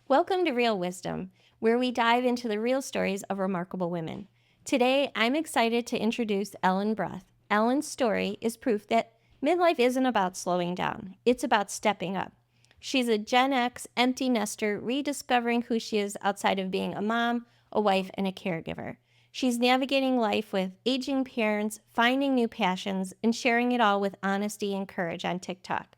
Welcome to Real Wisdom, where we dive into the real stories of remarkable women. Today, I'm excited to introduce Ellen Breth. Ellen's story is proof that midlife isn't about slowing down, it's about stepping up. She's a Gen X empty nester, rediscovering who she is outside of being a mom, a wife, and a caregiver. She's navigating life with aging parents, finding new passions, and sharing it all with honesty and courage on TikTok.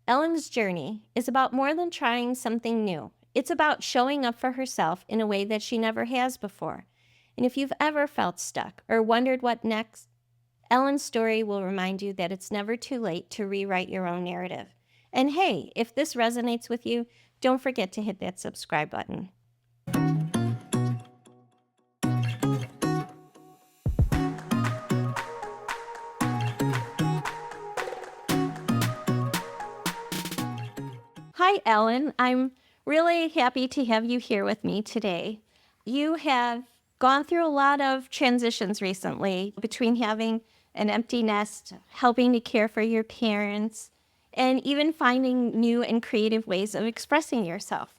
Ellen's journey is about more than trying something new. It's about showing up for herself in a way that she never has before. And if you've ever felt stuck or wondered what next, Ellen's story will remind you that it's never too late to rewrite your own narrative. And hey, if this resonates with you, don't forget to hit that subscribe button. Hi, Ellen. I'm really happy to have you here with me today. You have gone through a lot of transitions recently between having an empty nest, helping to care for your parents, and even finding new and creative ways of expressing yourself.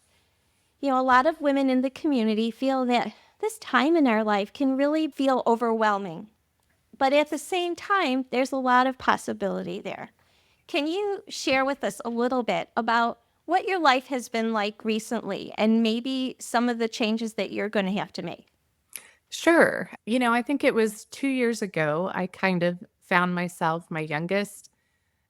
A lot of women in the community feel that this time in our life can really feel overwhelming. But at the same time, there's a lot of possibility there. Can you share with us a little bit about what your life has been like recently and maybe some of the changes that you're going to have to make? Sure. I think it was 2 years ago, I kind of found myself my youngest,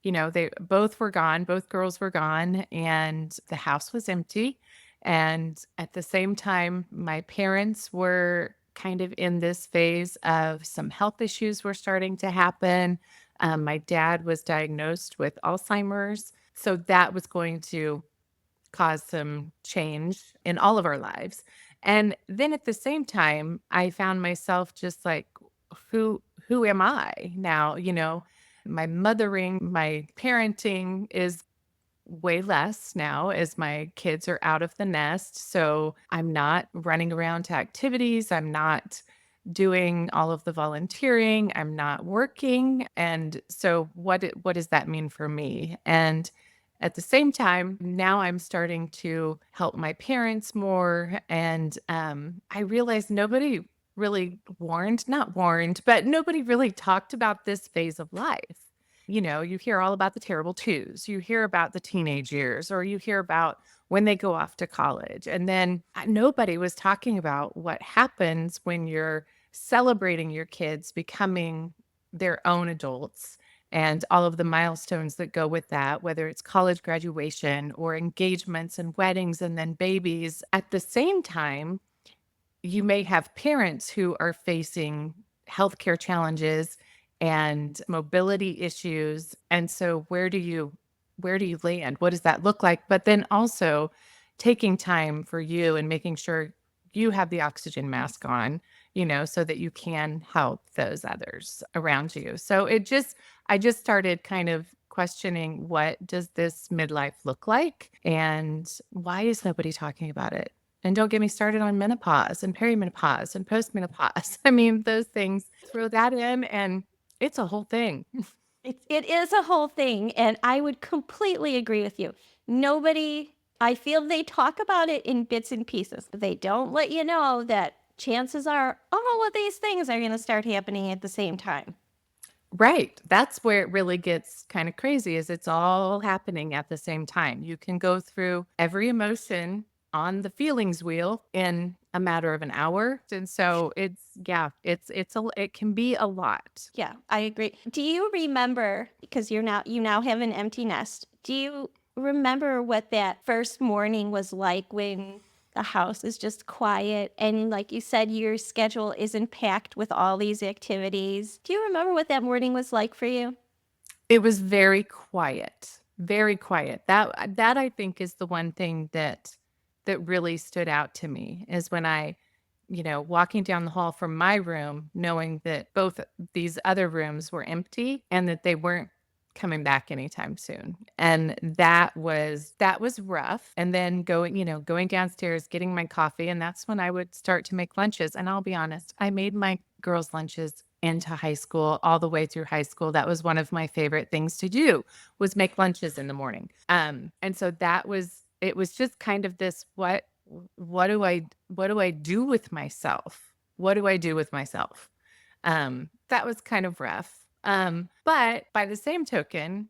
they both were gone, both girls were gone, and the house was empty. And at the same time, my parents were kind of in this phase of some health issues were starting to happen. My dad was diagnosed with Alzheimer's. So that was going to cause some change in all of our lives. And then at the same time, I found myself just like, who am I now? My mothering, my parenting is way less now as my kids are out of the nest. So I'm not running around to activities. I'm not doing all of the volunteering. I'm not working. And so what does that mean for me? And at the same time, now I'm starting to help my parents more. And I realized nobody really not warned, but nobody really talked about this phase of life. You hear all about the terrible twos, you hear about the teenage years, or you hear about when they go off to college. And then nobody was talking about what happens when you're celebrating your kids becoming their own adults and all of the milestones that go with that, whether it's college graduation or engagements and weddings and then babies. At the same time, you may have parents who are facing healthcare challenges and mobility issues. And so where do you land? What does that look like? But then also taking time for you and making sure you have the oxygen mask on, so that you can help those others around you. So I just started kind of questioning, what does this midlife look like? And why is nobody talking about it? And don't get me started on menopause and perimenopause and postmenopause. I mean, those things, throw that in and it's a whole thing. It is a whole thing, and I would completely agree with you. Nobody, I feel they talk about it in bits and pieces. They don't let you know that chances are all of these things are going to start happening at the same time. Right. That's where it really gets kind of crazy is it's all happening at the same time. You can go through every emotion on the feelings wheel in a matter of an hour. And so it can be a lot. Yeah, I agree. Do you remember, because you now have an empty nest, do you remember what that first morning was like when the house is just quiet and like you said, your schedule isn't packed with all these activities? Do you remember what that morning was like for you? It was very quiet, very quiet. That I think is the one thing that really stood out to me is when walking down the hall from my room, knowing that both these other rooms were empty and that they weren't coming back anytime soon. And that was rough. And then going downstairs, getting my coffee, and that's when I would start to make lunches. And I'll be honest, I made my girls' lunches into high school, all the way through high school. That was one of my favorite things to do was make lunches in the morning. And so that was it was just kind of this, what do I do with myself? What do I do with myself? That was kind of rough. But by the same token,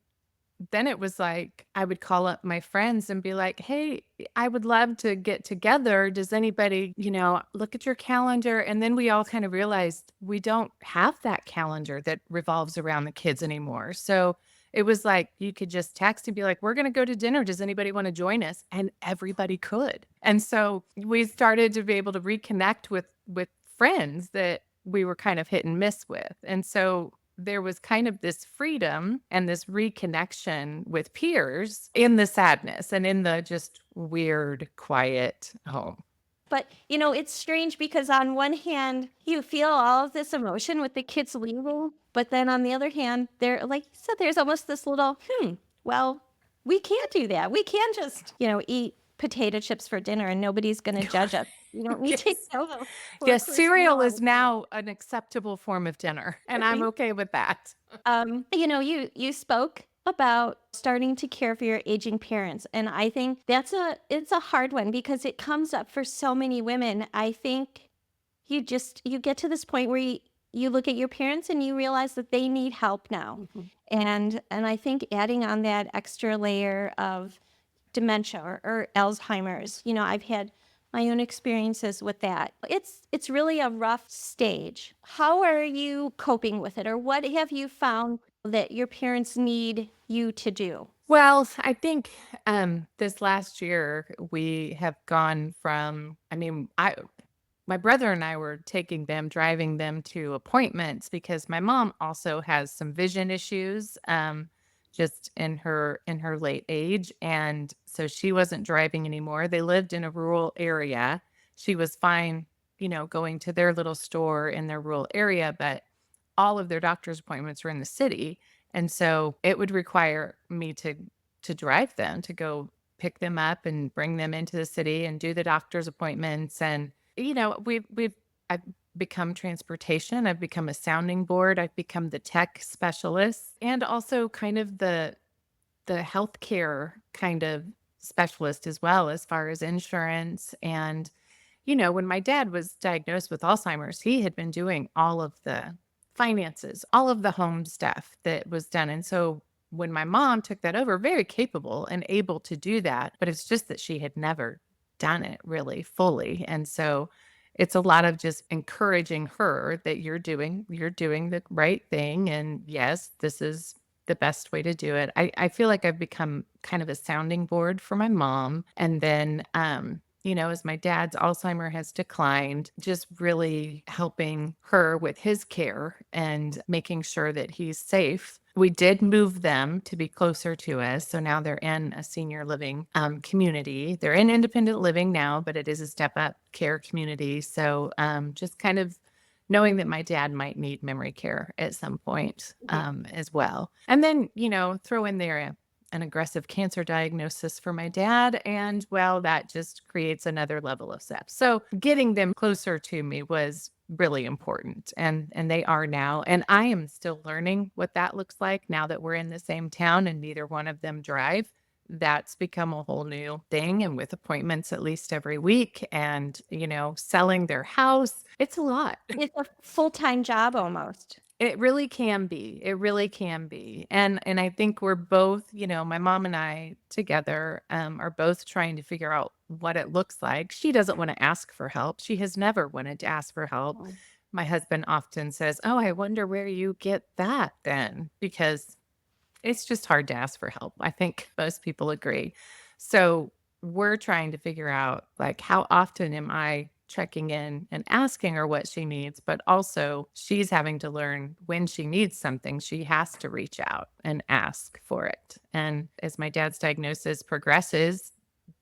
then it was like I would call up my friends and be like, "Hey, I would love to get together. Does anybody, look at your calendar?" And then we all kind of realized we don't have that calendar that revolves around the kids anymore. So it was like you could just text and be like, "We're going to go to dinner. Does anybody want to join us?" And everybody could. And so we started to be able to reconnect with friends that we were kind of hit and miss with. And so there was kind of this freedom and this reconnection with peers in the sadness and in the just weird, quiet home. But, it's strange because on one hand, you feel all of this emotion with the kids leaving, but then on the other hand, there, like you said, there's almost this little, well, we can't do that. We can't just, eat potato chips for dinner and nobody's going to judge us. You don't need to Yes. go the Yes, four-course meal cereal all is the time. now an acceptable form of dinner, and I'm okay with that. You spoke about starting to care for your aging parents, and I think it's a hard one because it comes up for so many women. I think you get to this point where you look at your parents and you realize that they need help now. Mhm. And I think adding on that extra layer of dementia or Alzheimer's. I've had my own experiences with that. It's really a rough stage. How are you coping with it, or what have you found that your parents need you to do? Well, I think this last year we have gone from, my brother and I were taking them, driving them to appointments because my mom also has some vision issues, just in her late age, and so she wasn't driving anymore. They lived in a rural area. She was fine, going to their little store in their rural area, but all of their doctor's appointments were in the city, and so it would require me to drive them to go pick them up and bring them into the city and do the doctor's appointments. And I've become transportation. I've become a sounding board. I've become the tech specialist and also kind of the healthcare kind of specialist as well, as far as insurance. And, when my dad was diagnosed with Alzheimer's, he had been doing all of the finances, all of the home stuff that was done. And so when my mom took that over, very capable and able to do that, but it's just that she had never done it really fully. And so it's a lot of just encouraging her that you're doing the right thing. And yes, this is the best way to do it. I feel like I've become kind of a sounding board for my mom. And then, as my dad's Alzheimer has declined, just really helping her with his care and making sure that he's safe. We did move them to be closer to us. So now they're in a senior living community. They're in independent living now, but it is a step up care community. So just kind of knowing that my dad might need memory care at some point as well. And then, throw in there an aggressive cancer diagnosis for my dad. And well, that just creates another level of steps. So getting them closer to me was really important. And they are now. And I am still learning what that looks like now that we're in the same town and neither one of them drive. That's become a whole new thing. And with appointments at least every week and, selling their house, it's a lot. It's a full-time job almost. It really can be. It really can be. And I think we're both, my mom and I together are both trying to figure out what it looks like. She doesn't want to ask for help. She has never wanted to ask for help. Mm. My husband often says, "Oh, I wonder where you get that then," because it's just hard to ask for help. I think most people agree. So we're trying to figure out like how often am I checking in and asking her what she needs, but also she's having to learn when she needs something, she has to reach out and ask for it. And as my dad's diagnosis progresses,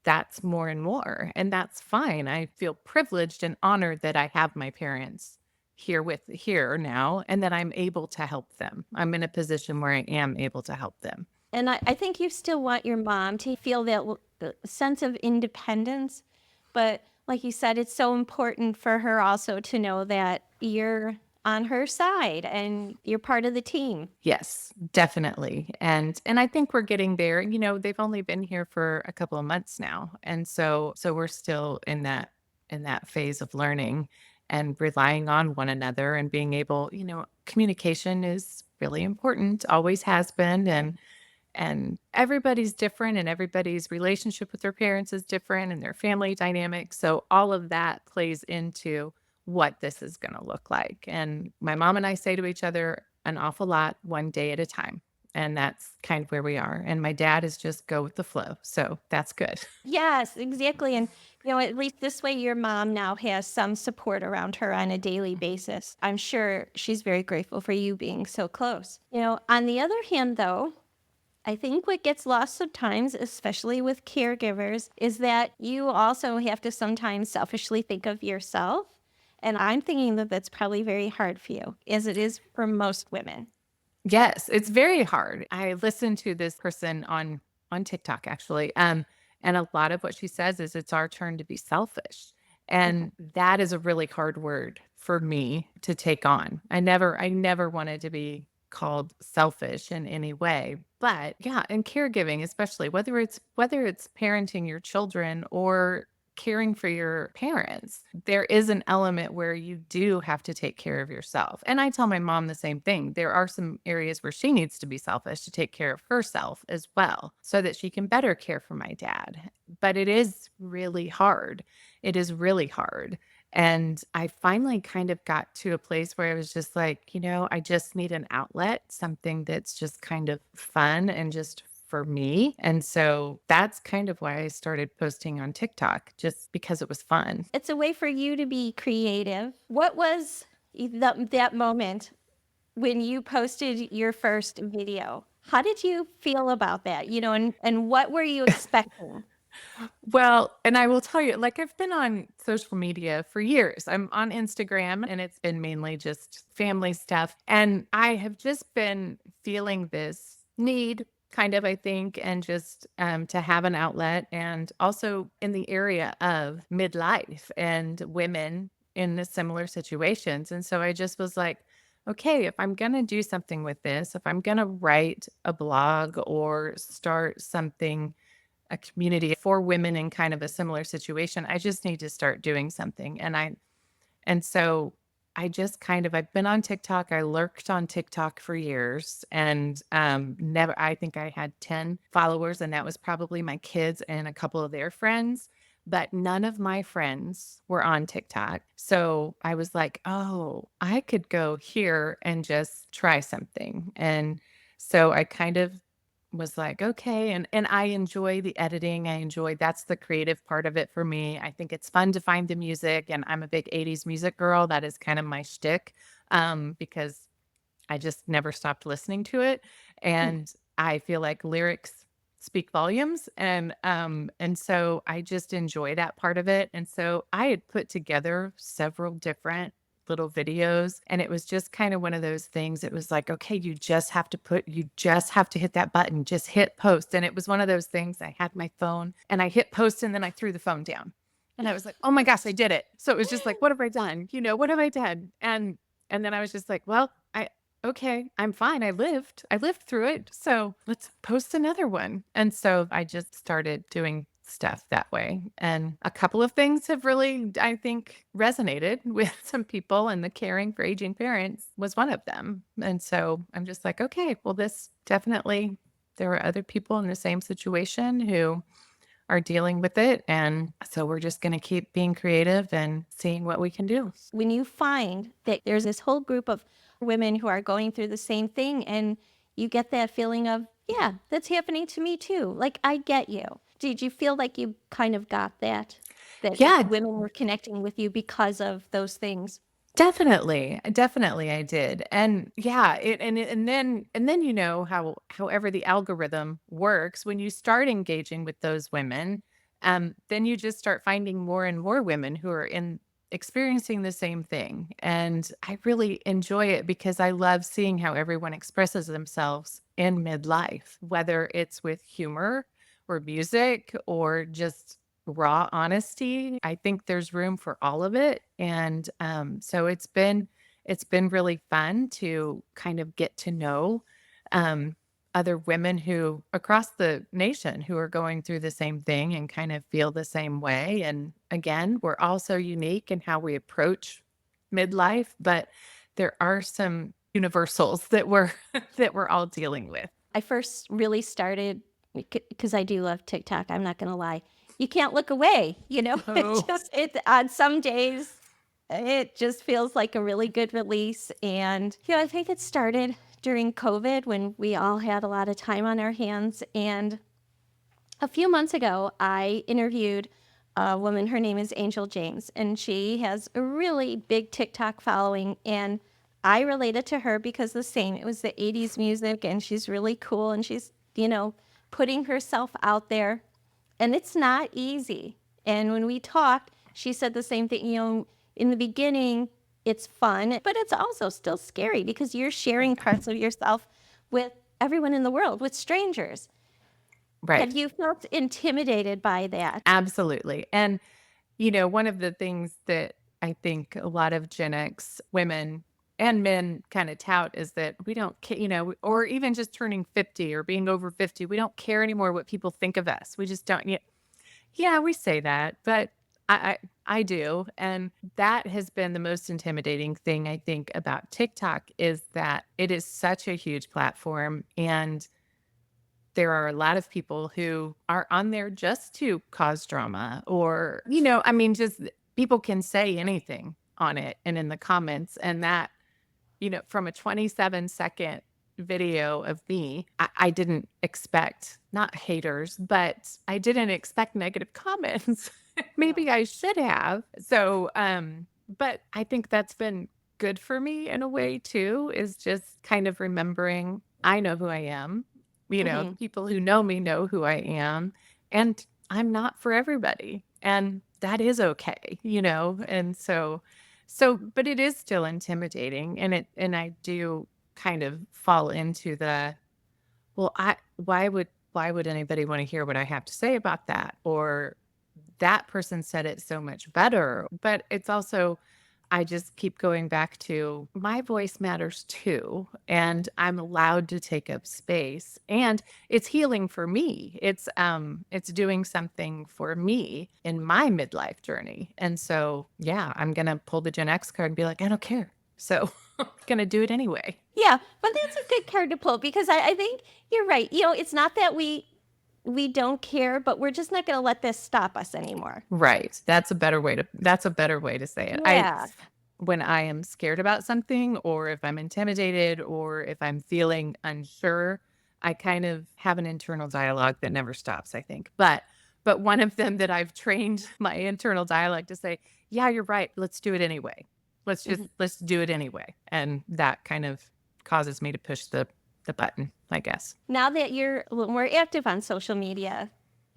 that's more and more, and that's fine. I feel privileged and honored that I have my parents here now and that I'm able to help them. I'm in a position where I am able to help them. And I think you still want your mom to feel that the sense of independence. But like you said, it's so important for her also to know that you're on her side and you're part of the team. Yes, definitely. And I think we're getting there. They've only been here for a couple of months now. And so we're still in that phase of learning and relying on one another and being able, communication is really important, always has been. And everybody's different and everybody's relationship with their parents is different and their family dynamics. So all of that plays into what this is going to look like. And my mom and I say to each other an awful lot, one day at a time. And that's kind of where we are. And my dad is just go with the flow. So that's good. Yes, exactly. And, at least this way your mom now has some support around her on a daily basis. I'm sure she's very grateful for you being so close. On the other hand, though, I think what gets lost sometimes, especially with caregivers, is that you also have to sometimes selfishly think of yourself. And I'm thinking that that's probably very hard for you, as it is for most women. Yes, it's very hard. I listened to this person on TikTok actually, and a lot of what she says is it's our turn to be selfish, Mhm. and that is a really hard word for me to take on. I never wanted to be called selfish in any way, but yeah, in caregiving, especially whether it's parenting your children or caring for your parents, there is an element where you do have to take care of yourself. And I tell my mom the same thing. There are some areas where she needs to be selfish to take care of herself as well so that she can better care for my dad. But it is really hard. It is really hard. And I finally kind of got to a place where I was just like, I just need an outlet, something that's just kind of fun and just for me. And so that's kind of why I started posting on TikTok, just because it was fun. It's a way for you to be creative. What was that moment when you posted your first video? How did you feel about that? And what were you expecting? Well, and I will tell you, like, I've been on social media for years. I'm on Instagram and it's been mainly just family stuff. And I have just been feeling this need, kind of, I think, and just to have an outlet. And also in the area of midlife and women in the similar situations. And so I just was like, okay, if I'm going to do something with this, if I'm going to write a blog or start something, a community for women in kind of a similar situation, I just need to start doing something. And so I just I've been on TikTok. I lurked on TikTok for years and never I think I had 10 followers and that was probably my kids and a couple of their friends, but none of my friends were on TikTok. So I was like, "Oh, I could go here and just try something." And so I kind of was like, "Okay," and I enjoy the editing, I enjoy that's the creative part of it for me. I think it's fun to find the music, and I'm a big '80s music girl, that is kind of my shtick, because I just never stopped listening to it, and I feel like lyrics speak volumes, and so I just enjoy that part of it, and so I had put together several different little videos, and it was just kind of one of those things, it was like, "Okay, you just have to hit that button, just hit post," and it was one of those things, I had my phone, and I hit post, and then I threw the phone down, and I was like, "Oh my gosh, I did it." So it was just like, "What have I done?" "What have I done?" And then I was just like, "Well, okay, I'm fine. I lived through it. So let's post another one." And so I just started doing stuff that way. And a couple of things have really, I think, resonated with some people, and the caring for aging parents was one of them. And so I'm just like, okay, well, this definitely, there are other people in the same situation who are dealing with it. And so we're just going to keep being creative and seeing what we can do. When you find that there's this whole group of women who are going through the same thing and you get that feeling of, yeah, that's happening to me too. Like, I get you. Did you feel like you kind of got that Yeah, women were connecting with you because of those things? definitely, definitely I did. And yeah, and then however the algorithm works, when you start engaging with those women, then you just start finding more and more women who are in experiencing the same thing. And I really enjoy it because I love seeing how everyone expresses themselves in midlife, whether it's with humor or music or just raw honesty. I think there's room for all of it. And so it's been really fun to kind of get to know um, other women who across the nation who are going through the same thing and kind of feel the same way. And again, we're all so unique in how we approach midlife, but there are some universals that we're that we're all dealing with. I first really started because I do love TikTok. I'm not going to lie. You can't look away. Oh, It on some days, it just feels like a really good release. And, I think it started during COVID when we all had a lot of time on our hands. And a few months ago, I interviewed a woman. Her name is Angel James, and she has a really big TikTok following. And I related to her because the same. It was the 80s music, and she's really cool, and she's, putting herself out there. And it's not easy. And when we talked, she said the same thing. In the beginning, it's fun, but it's also still scary because you're sharing parts of yourself with everyone in the world, with strangers. right. Have you felt intimidated by that? Absolutely. And one of the things that I think a lot of Gen X women and men kind of tout is that we don't care, or even just turning 50 or being over 50, we don't care anymore what people think of us. We just don't. Yeah, we say that, but I do. And that has been the most intimidating thing I think about TikTok is that it is such a huge platform. And there are a lot of people who are on there just to cause drama or, I mean, just people can say anything on it and in the comments. And that, from a 27-second video of me, I didn't expect, not haters, but I didn't expect negative comments. No. Maybe I should have. So, but I think that's been good for me in a way too, is just kind of remembering I know who I am. The Mhm. people who know me know who I am, and I'm not for everybody. And that is okay, And but it is still intimidating and I do kind of fall into the, well, I why would anybody want to hear what I have to say about that? Or that person said it so much better. But it's also, I just keep going back to my voice matters too. And I'm allowed to take up space. And it's healing for me. It's doing something for me in my midlife journey. And so yeah, I'm gonna pull the Gen X card and be like, I don't care. So I'm gonna do it anyway. Yeah, but that's a good card to pull because I think you're right. It's not that we don't care, but we're just not going to let this stop us anymore. Right. That's a better way to say it. Yeah. When I am scared about something or if I'm intimidated or if I'm feeling unsure, I kind of have an internal dialogue that never stops, I think. But one of them that I've trained my internal dialogue to say, "Yeah, you're right. Let's do it anyway. Mhm. Let's do it anyway." And that kind of causes me to push the button, I guess. Now that you're a little more active on social media,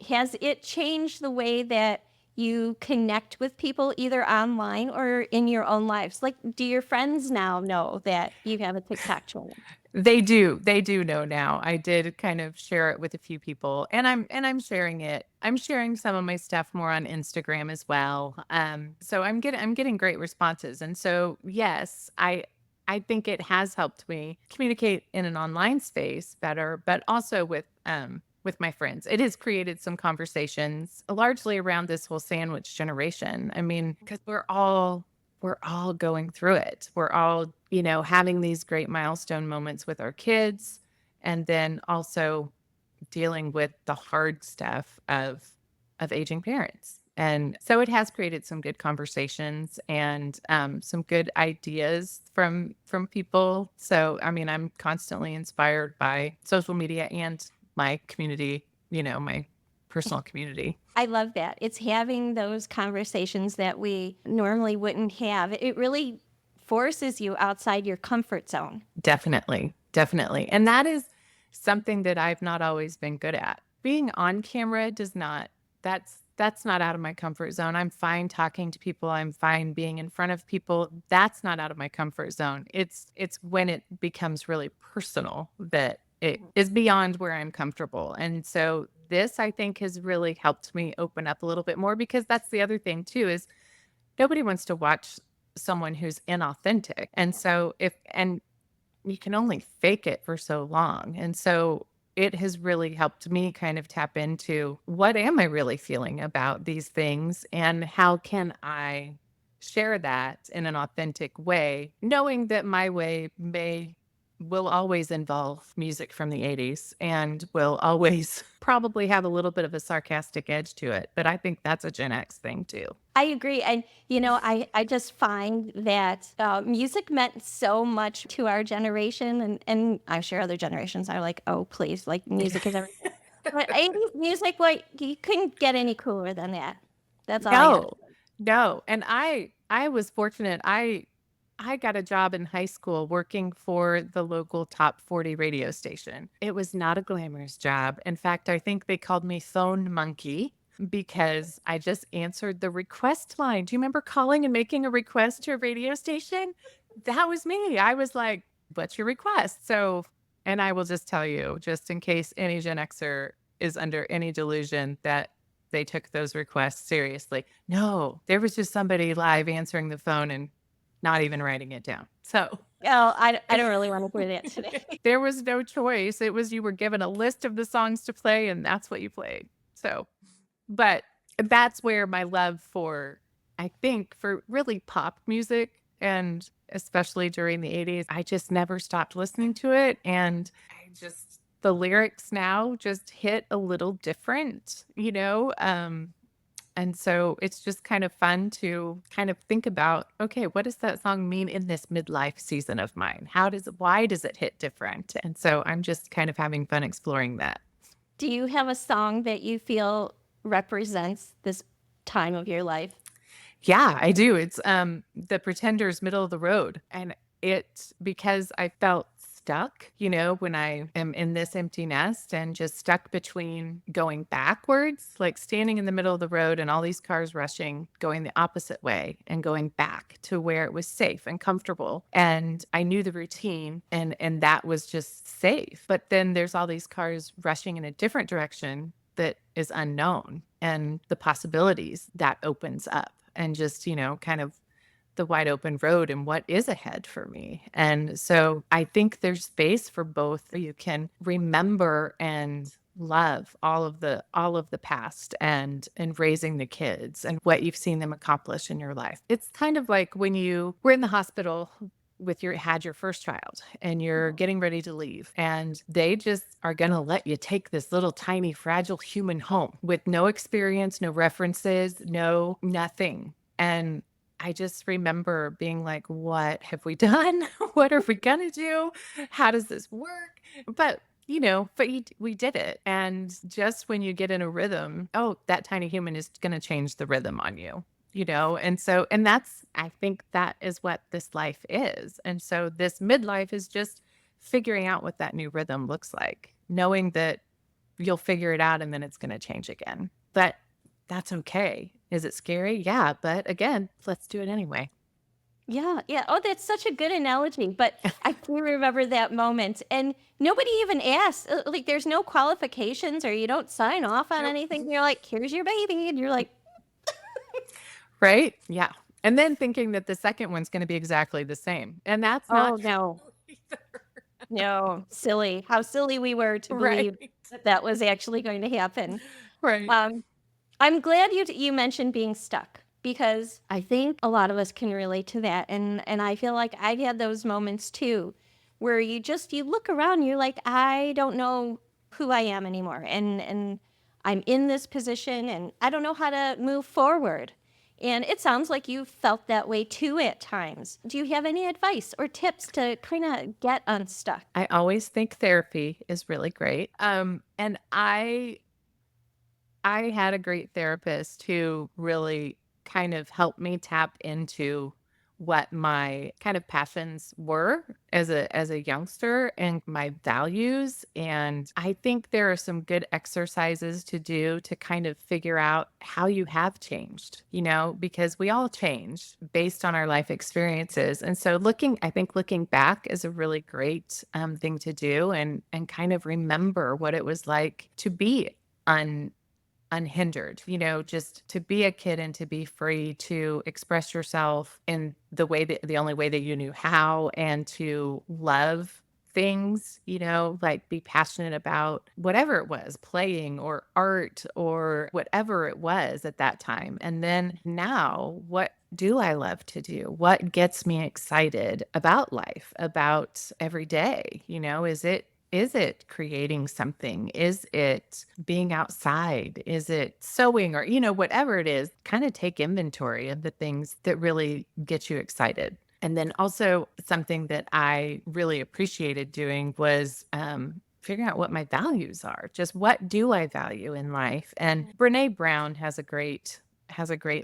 has it changed the way that you connect with people either online or in your own lives? Like, do your friends now know that you have a TikTok channel? They do. They do know now. I did kind of share it with a few people and I'm sharing it. I'm sharing some of my stuff more on Instagram as well. So I'm getting great responses. And so yes, I think it has helped me communicate in an online space better, but also with my friends. It has created some conversations largely around this whole sandwich generation. I mean, because we're all going through it. We're all, having these great milestone moments with our kids and then also dealing with the hard stuff of aging parents. And so it has created some good conversations and some good ideas from people. So I mean, I'm constantly inspired by social media and my community, my personal community. I love that. It's having those conversations that we normally wouldn't have. It really forces you outside your comfort zone. Definitely, definitely. And that is something that I've not always been good at. Being on camera does not that's not out of my comfort zone. I'm fine talking to people. I'm fine being in front of people. That's not out of my comfort zone. It's when it becomes really personal that it is beyond where I'm comfortable. And so this I think has really helped me open up a little bit more because that's the other thing too is nobody wants to watch someone who's inauthentic. And so and you can only fake it for so long. And so it has really helped me kind of tap into what am I really feeling about these things and how can I share that in an authentic way, knowing that my way will always involve music from the 80s and will always probably have a little bit of a sarcastic edge to it. But I think that's a Gen X thing too. I agree. And, I just find that music meant so much to our generation. And I'm sure other generations are like, oh, please, like music is everything. But 80s music, like, you couldn't get any cooler than that. That's all I got to No, no, and I was fortunate. I got a job in high school working for the local top 40 radio station. It was not a glamorous job. In fact, I think they called me phone monkey because I just answered the request line. Do you remember calling and making a request to a radio station? That was me. I was like, "What's your request?" So, and I will just tell you, just in case any Gen Xer is under any delusion that they took those requests seriously. No, there was just somebody live answering the phone and not even writing it down. So Oh, I don't really want to hear that today. there was no choice. It was you were given a list of the songs to play and that's what you played. So, but that's where my love for, I think, for really pop music and especially during the 80s, I just never stopped listening to it. And the lyrics now just hit a little different, and so it's just kind of fun to kind of think about, okay, what does that song mean in this midlife season of mine? Why does it hit different? And so I'm just kind of having fun exploring that. Do you have a song that you feel represents this time of your life? Yeah, I do. It's The Pretenders' Middle of the Road. And it's because I felt stuck, when I am in this empty nest and just stuck between going backwards, like standing in the middle of the road and all these cars rushing, going the opposite way and going back to where it was safe and comfortable. And I knew the routine and that was just safe. But then there's all these cars rushing in a different direction that is unknown and the possibilities that opens up and just, kind of the wide open road and what is ahead for me. And so I think there's space for both. You can remember and love all of the past and raising the kids and what you've seen them accomplish in your life. It's kind of like when you were in the hospital with had your first child and you're getting ready to leave and they just are going to let you take this little tiny fragile human home with no experience, no references, no nothing. And I just remember being like, what have we done? What are we going to do? How does this work? But we did it. And just when you get in a rhythm, oh, that tiny human is going to change the rhythm on you, And so, and that's, I think that is what this life is. And so this midlife is just figuring out what that new rhythm looks like, knowing that you'll figure it out and then it's going to change again. But that's okay. Is it scary? Yeah. But again, let's do it anyway. Yeah, yeah. Oh, that's such a good analogy. But I do remember that moment, and nobody even asks. Like, there's no qualifications, or you don't sign off on Nope. anything. You're like, "Here's your baby," and you're like, Right? Yeah. And then thinking that the second one's going to be exactly the same. And that's "Oh not no, true either. no, silly! How silly we were to Right. believe that that was actually going to happen." Right. Um, I'm glad you mentioned being stuck because I think a lot of us can relate to that, and I feel like I've had those moments too, where you look around, you're like, I don't know who I am anymore, and I'm in this position, and I don't know how to move forward. And it sounds like you felt that way too at times. Do you have any advice or tips to kind of get unstuck? I always think therapy is really great. And I had a great therapist who really kind of helped me tap into what my kind of passions were as a youngster and my values. And I think there are some good exercises to do to kind of figure out how you have changed, because we all change based on our life experiences. And so I think looking back is a really great thing to do and kind of remember what it was like to be unhindered, just to be a kid and to be free to express yourself in the only way that you knew how, and to love things, like be passionate about whatever it was, playing or art or whatever it was at that time. And then now, what do I love to do? What gets me excited about life, about every day? Is it creating something? Is it being outside? Is it sewing, or, whatever it is? Kind of take inventory of the things that really get you excited. And then also something that I really appreciated doing was figuring out what my values are. Just what do I value in life? And Brene Brown has a great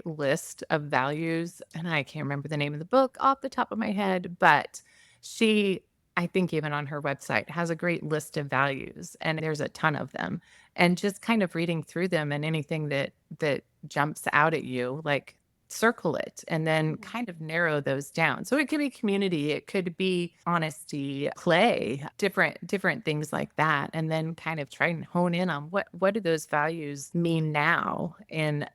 list of values, and I can't remember the name of the book off the top of my head, but she, I think even on her website, has a great list of values, and there's a ton of them. And just kind of reading through them, and anything that jumps out at you, like, circle it and then kind of narrow those down. So it could be community, it could be honesty, play, different things like that. And then kind of try and hone in on what do those values mean now in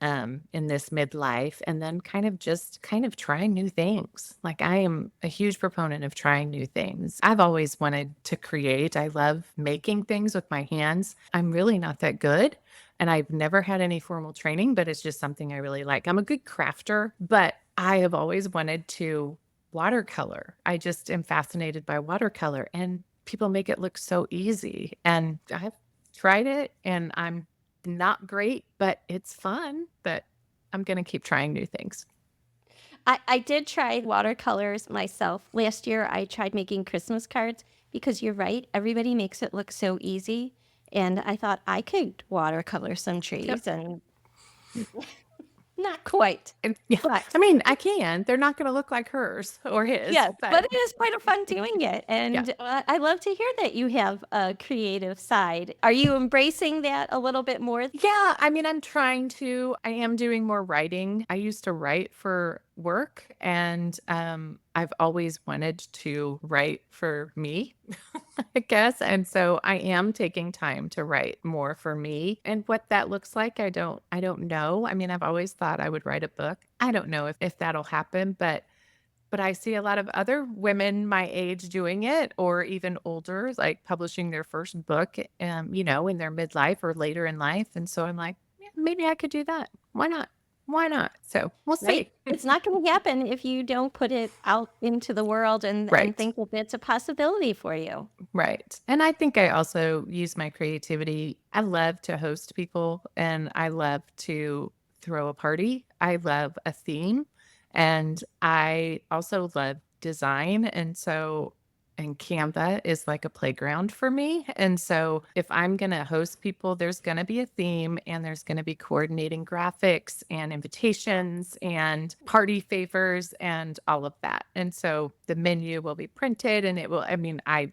this midlife, and then kind of trying new things. Like, I am a huge proponent of trying new things. I've always wanted to create. I love making things with my hands. I'm really not that good, and I've never had any formal training, but it's just something I really like. I'm a good crafter, but I have always wanted to watercolor. I just am fascinated by watercolor, and people make it look so easy. And I've tried it, and I'm not great, but it's fun. But I'm going to keep trying new things. I did try watercolors myself. Last year, I tried making Christmas cards because you're right, everybody makes it look so easy. And I thought I could watercolor some Yep. trees, and not quite. And yeah, But I mean, I can. They're not going to look like hers or his, yes, but but it is quite a fun doing it. yeah. And I love to hear that you have a creative side. Are you embracing that a little bit more? Yeah, I mean, I am doing more writing. I used to write for work, and I've always wanted to write for me, I guess. And so I am taking time to write more for me. And what that looks like, I don't know. I mean, I've always thought I would write a book. I don't know if that'll happen, but I see a lot of other women my age doing it, or even older, like publishing their first book, in their midlife or later in life. And so I'm like, yeah, maybe I could do that. Why not? Why not? So we'll Right? see. It's not going to happen if you don't put it out into the world and Right. think that it's a possibility for you. Right. And I think I also use my creativity. I love to host people, and I love to throw a party. I love a theme, and I also love design. And Canva is like a playground for me. And so if I'm going to host people, there's going to be a theme, and there's going to be coordinating graphics and invitations and party favors and all of that. And so the menu will be printed, and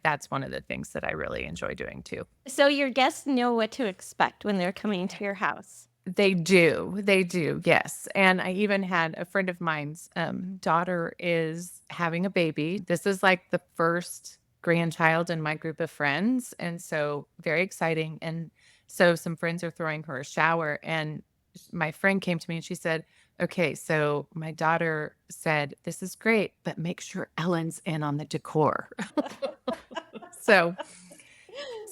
that's one of the things that I really enjoy doing too. So your guests know what to expect when they're coming to your house. They do. They do. Yes. And I even had a friend of mine's daughter is having a baby. This is like the first grandchild in my group of friends. And so very exciting. And so some friends are throwing her a shower. And my friend came to me and she said, "Okay, so my daughter said, this is great, but make sure Ellen's in on the decor." So,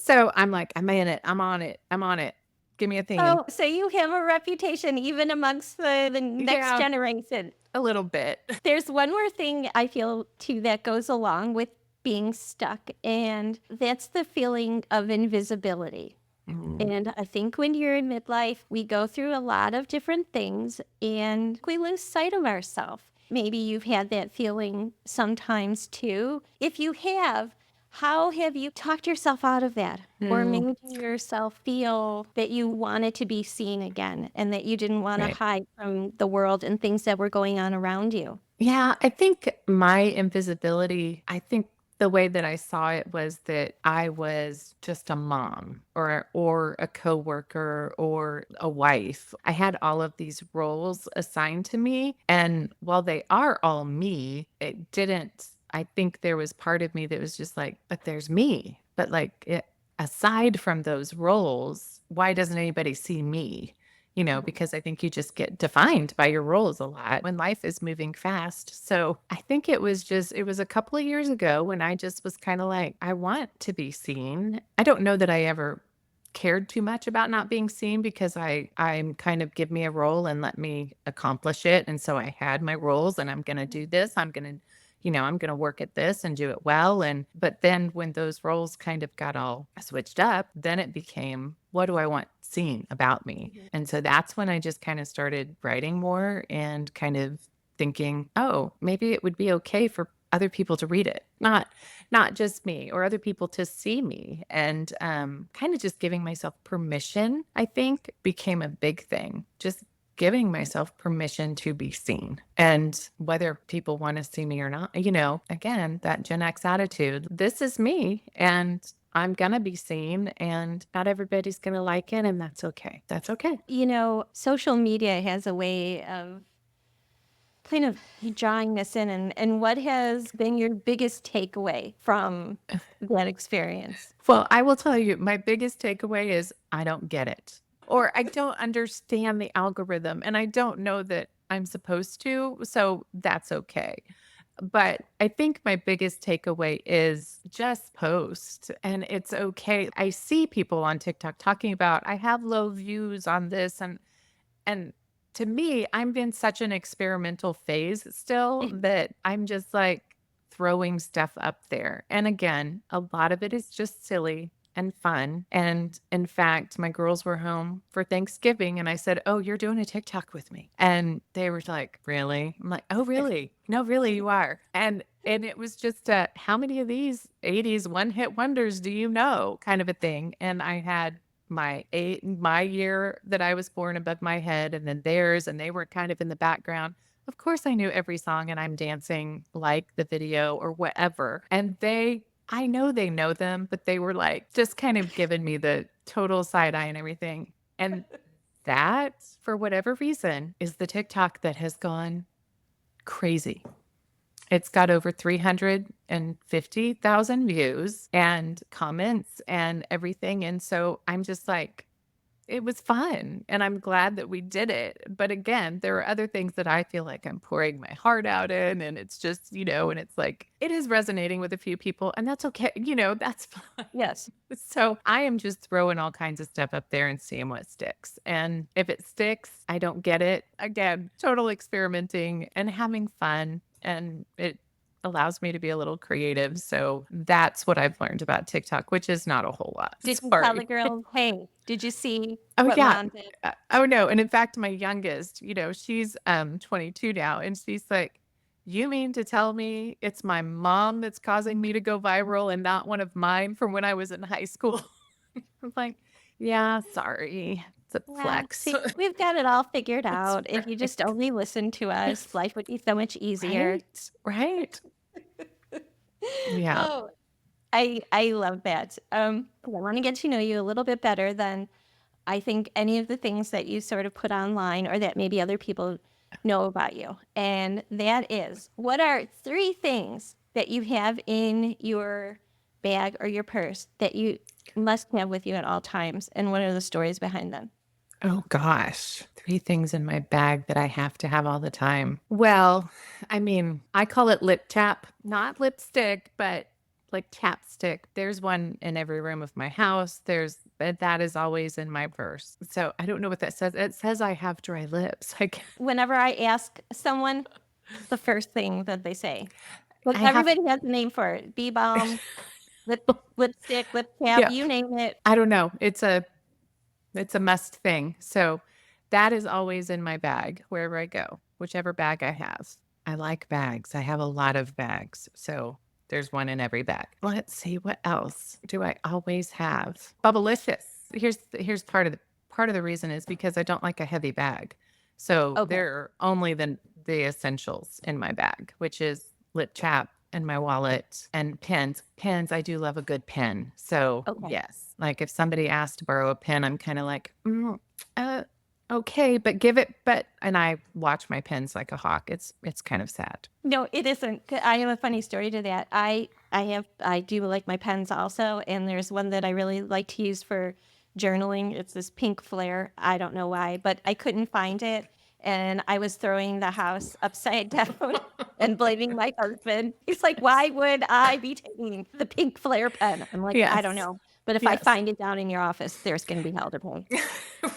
so I'm like, I'm in it. I'm on it. I'm on it. Give me a theme. Oh, so you have a reputation even amongst the next Yeah. generation. A little bit. There's one more thing I feel too that goes along with being stuck, and that's the feeling of invisibility. Mm, And I think when you're in midlife, we go through a lot of different things and we lose sight of ourselves. Maybe you've had that feeling sometimes too. If you have, how have you talked yourself out of that? Or mm, made yourself feel that you wanted to be seen again and that you didn't want to right. hide from the world and things that were going on around you? Yeah, I think my invisibility, I think the way that I saw it was that I was just a mom, or a coworker, or a wife. I had all of these roles assigned to me, and while they are all me, it didn't I think there was part of me that was just like, but there's me. But, like, aside from those roles, why doesn't anybody see me? because I think you just get defined by your roles a lot when life is moving fast. So I think it was a couple of years ago when I just was kind of like, I want to be seen. I don't know that I ever cared too much about not being seen because I'm kind of give me a role and let me accomplish it. And so I had my roles and I'm going to do this. I'm going to work at this and do it well. But then when those roles kind of got all switched up, then it became, what do I want seen about me? And so that's when I just kind of started writing more and kind of thinking, oh, maybe it would be okay for other people to read it, not just me, or other people to see me. And kind of just giving myself permission, I think, became a big thing. Just giving myself permission to be seen. And whether people want to see me or not, again, that Gen X attitude, this is me and I'm going to be seen, and not everybody's going to like it. And that's okay. That's okay. Social media has a way of kind of drawing this in. And what has been your biggest takeaway from that experience? Well, I will tell you, my biggest takeaway is I don't get it, or I don't understand the algorithm, and I don't know that I'm supposed to. So that's okay. But I think my biggest takeaway is just post, and it's okay. I see people on TikTok talking about, I have low views on this, and to me, I'm in such an experimental phase still that I'm just like throwing stuff up there. And again, a lot of it is just silly and fun. And in fact, my girls were home for Thanksgiving and I said, "Oh, you're doing a TikTok with me." And they were like, "Really?" I'm like, "Oh, really? No, really, you are." And it was just how many of these 80s one-hit wonders do you know kind of a thing. And I had my year that I was born above my head and then theirs, and they were kind of in the background. Of course I knew every song and I'm dancing like the video or whatever. And I know they know them, but they were like just kind of giving me the total side eye and everything. And that, for whatever reason, is the TikTok that has gone crazy. It's got over 350,000 views and comments and everything. And so I'm just like, it was fun, and I'm glad that we did it. But again, there are other things that I feel like I'm pouring my heart out in, and it's just, and it's like, it is resonating with a few people, and that's okay. That's fine. Yes. So I am just throwing all kinds of stuff up there and seeing what sticks. And if it sticks, I don't get it. Again, total experimenting and having fun. And it allows me to be a little creative. So that's what I've learned about TikTok, which is not a whole lot. Did you tell the Sorry. girls, hey, did you see Oh, what yeah. mom did? Oh, no, and in fact, my youngest, she's, 22 now, and she's like, "You mean to tell me it's my mom that's causing me to go viral and not one of mine from when I was in high school?" I'm like, "Yeah, sorry. It's a Yeah, flex." see, we've got it all figured That's out. If you just right. only listen to us, life would be so much easier. Right, right. Yeah. Oh, I love that. 'Cause I want to get to know you a little bit better than I think any of the things that you sort of put online or that maybe other people know about you. And that is, what are 3 things that you have in your bag or your purse that you must have with you at all times? And what are the stories behind them? Oh gosh, 3 things in my bag that I have to have all the time. Well, I mean, I call it lip tap, not lipstick, but like chapstick. There's one in every room of my house. That is always in my purse. So I don't know what that says. It says I have dry lips. Like Whenever I ask someone, the first thing that they say, but I have everybody has a name for it. Bee balm, lipstick, lip tap, yeah, you name it. I don't know. It's a must thing. So that is always in my bag wherever I go, whichever bag I have. I like bags. I have a lot of bags. So there's one in every bag. Let's see, what else do I always have? Bubblicious. Here's part of the reason is because I don't like a heavy bag. So Okay. there are only the essentials in my bag, which is lip chap and my wallet and pens. Pens, I do love a good pen. So Okay. yes, like if somebody asked to borrow a pen, I'm kind of like, uh, okay, but give it. And I watch my pens like a hawk. It's kind of sad. No, it isn't. I have a funny story to that. I do like my pens also, and there's one that I really like to use for journaling. It's this pink flare. I don't know why, but I couldn't find it. And I was throwing the house upside down and blaming my husband. He's like, why would I be taking the pink flare pen? I'm like, I don't Yes. know. But if I Yes. find it down in your office, there's going to be hell to pay.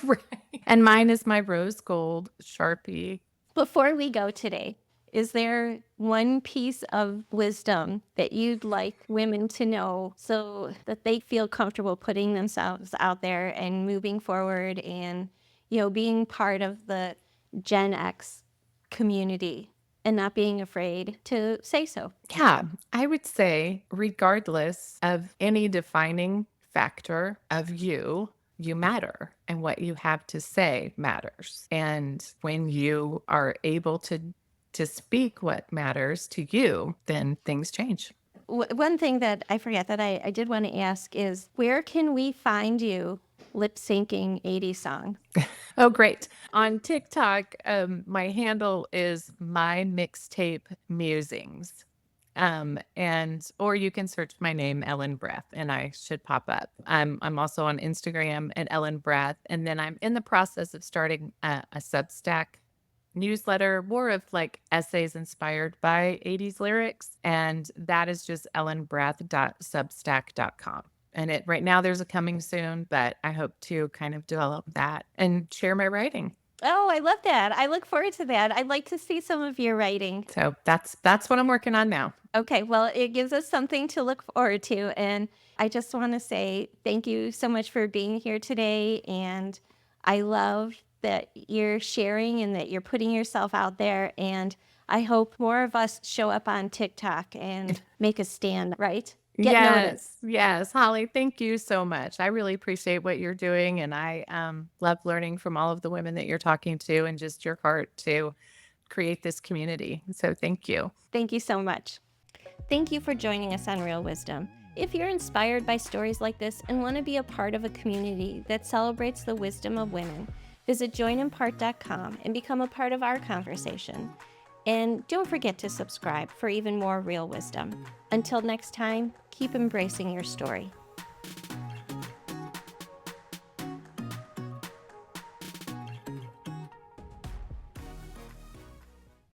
Right. And mine is my rose gold Sharpie. Before we go today, is there one piece of wisdom that you'd like women to know so that they feel comfortable putting themselves out there and moving forward and, being part of the Gen X community and not being afraid to say so? Yeah, I would say, regardless of any defining factor of you, you matter and what you have to say matters. And when you are able to speak what matters to you, then things change. One thing that I forget that I did want to ask is where can we find you lip syncing 80s songs? Oh, great. On TikTok, my handle is my mixtape musings. And or you can search my name, Ellen Breth, and I should pop up. I'm also on Instagram at Ellen Breth, and then I'm in the process of starting a Substack newsletter, more of like essays inspired by 80s lyrics, and that is just ellenbreth.substack.com. And it right now there's a coming soon, but I hope to kind of develop that and share my writing. Oh, I love that. I look forward to that. I'd like to see some of your writing. So that's what I'm working on now. Okay, well, it gives us something to look forward to. And I just want to say thank you so much for being here today. And I love that you're sharing and that you're putting yourself out there. And I hope more of us show up on TikTok and make a stand, right? Get noticed. Yes, yes, Holly, thank you so much. I really appreciate what you're doing, and I love learning from all of the women that you're talking to, and just your heart to create this community. So thank you. Thank you so much. Thank you for joining us on Real Wisdom. If you're inspired by stories like this and want to be a part of a community that celebrates the wisdom of women, visit joinempart.com and become a part of our conversation. And don't forget to subscribe for even more real wisdom. Until next time, keep embracing your story.